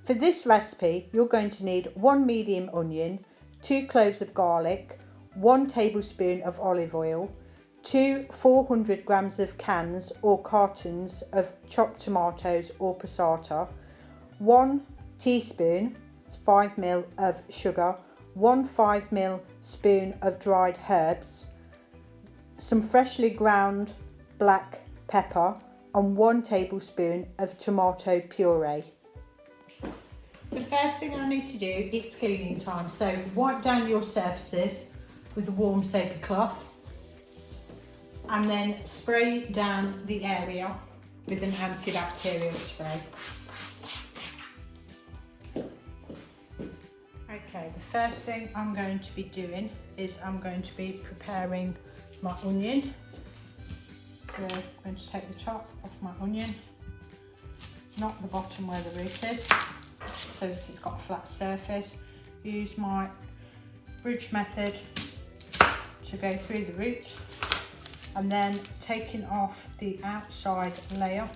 For this recipe, you're going to need 1 medium onion, 2 cloves of garlic, 1 tablespoon of olive oil, 2 400 grams of cans or cartons of chopped tomatoes or passata, 1 teaspoon, 5 ml of sugar, 1 5 ml spoon of dried herbs, some freshly ground black pepper and 1 tablespoon of tomato puree. The first thing I need to do, it's cleaning time, so wipe down your surfaces with a warm soapy cloth and then spray down the area with an antibacterial spray. Okay, the first thing I'm going to be doing is I'm going to be preparing my onion. So I'm going to take the top off my onion, not the bottom where the root is, so that it's got a flat surface. Use my bridge method to go through the root, and then taking off the outside layer.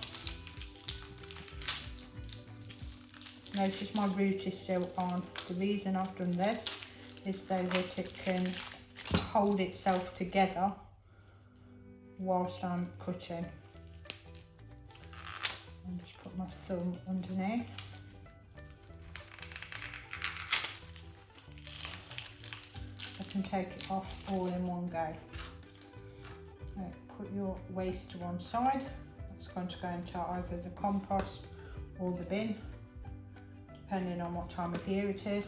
Notice my root is still on. The reason I've done this is so that it can hold itself together whilst I'm cutting. And just put my thumb underneath. I can take it off all in one go. Right, put your waste to one side. That's going to go into either the compost or the bin, depending on what time of year it is.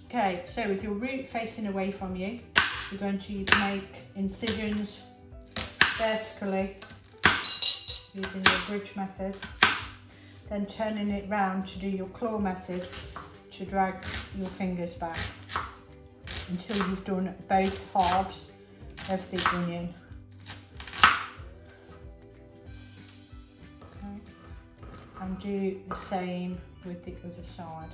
Okay, so with your root facing away from you, you're going to make incisions vertically using your bridge method, then turning it round to do your claw method to drag your fingers back until you've done both halves of the onion. Okay. And do the same with the other side.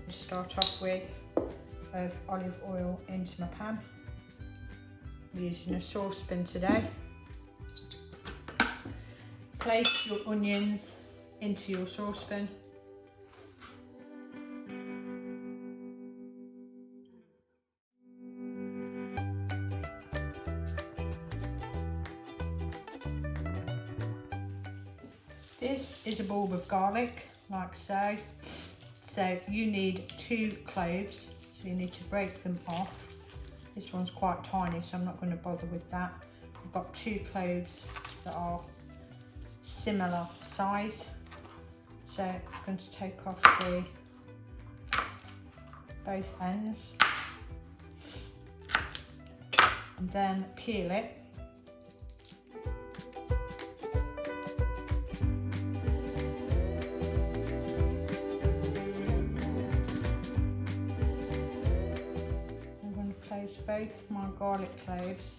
Start off with of olive oil into my pan. I'm using a saucepan today. Place your onions into your saucepan. This is a bulb of garlic, like so. So you need 2 cloves, so you need to break them off. This one's quite tiny, so I'm not going to bother with that. I've got 2 cloves that are similar size. So I'm going to take off both ends and then peel it. Both my garlic cloves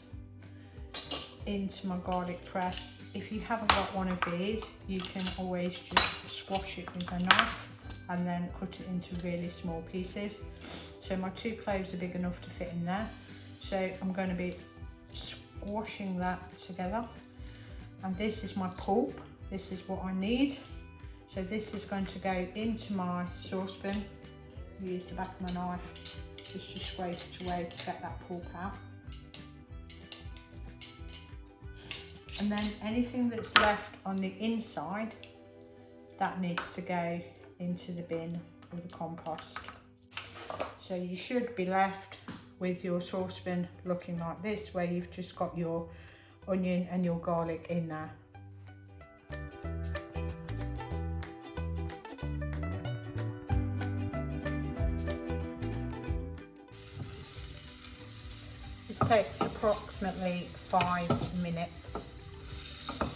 into my garlic press. If you haven't got one of these, you can always just squash it with a knife and then cut it into really small pieces. So my 2 cloves are big enough to fit in there. So I'm going to be squashing that together. And this is my pulp. This is what I need. So this is going to go into my saucepan. Use the back of my knife just to scrape it away to get that pulp out. And then anything that's left on the inside, that needs to go into the bin or the compost. So you should be left with your saucepan looking like this, where you've just got your onion and your garlic in there. This takes approximately 5 minutes.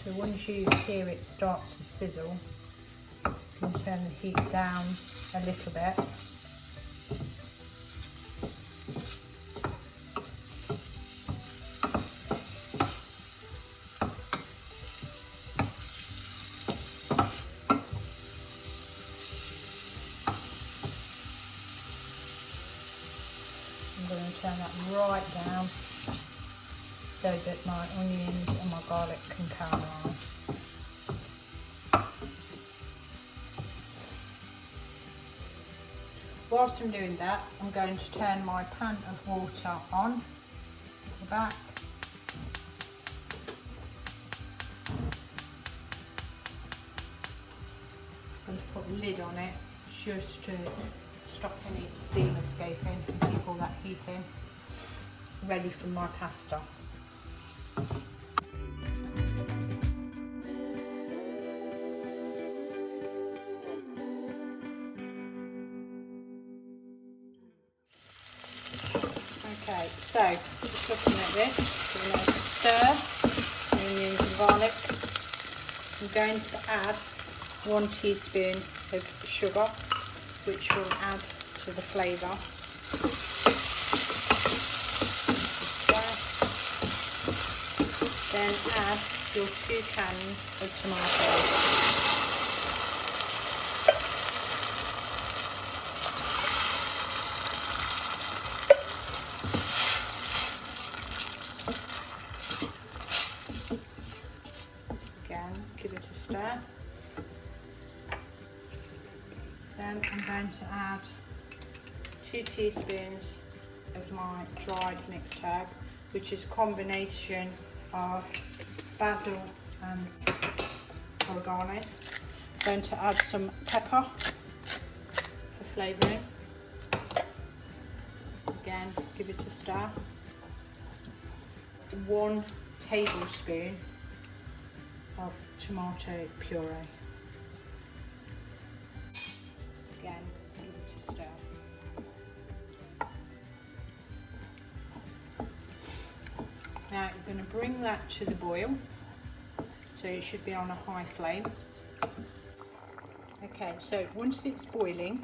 So once you hear it start to sizzle, you can turn the heat down a little bit. that right down so that my onions and my garlic can caramelise. Whilst I'm doing that, I'm going to turn my pan of water on the back. I'm going to put a lid on it just to stop any steam escaping and keep all that heat in. Ready for my pasta. Okay, so just looking at this, give a nice stir, onions and garlic. I'm going to add 1 teaspoon of sugar, which will add to the flavour. Then add your 2 cans of tomatoes. Again, give it a stir. Then I'm going to add 2 teaspoons of my dried mixed herb, which is a combination of basil and oregano. I'm going to add some pepper for flavouring. Again, give it a stir. 1 tablespoon of tomato puree. Again, give it a stir. Now you're going to bring that to the boil, so it should be on a high flame. Okay, so once it's boiling,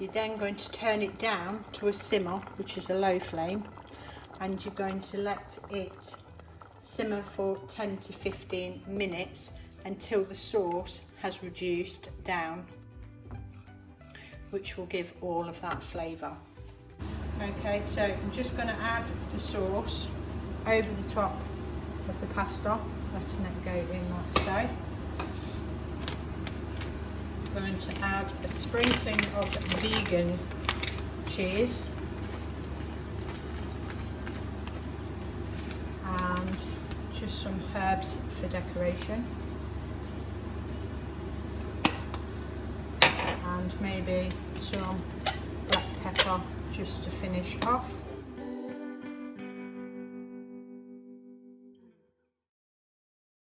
you're then going to turn it down to a simmer, which is a low flame, and you're going to let it simmer for 10 to 15 minutes until the sauce has reduced down, which will give all of that flavour. Okay, so I'm just going to add the sauce over the top of the pasta, letting it go in like so. I'm going to add a sprinkling of vegan cheese and just some herbs for decoration, and maybe some black pepper just to finish off.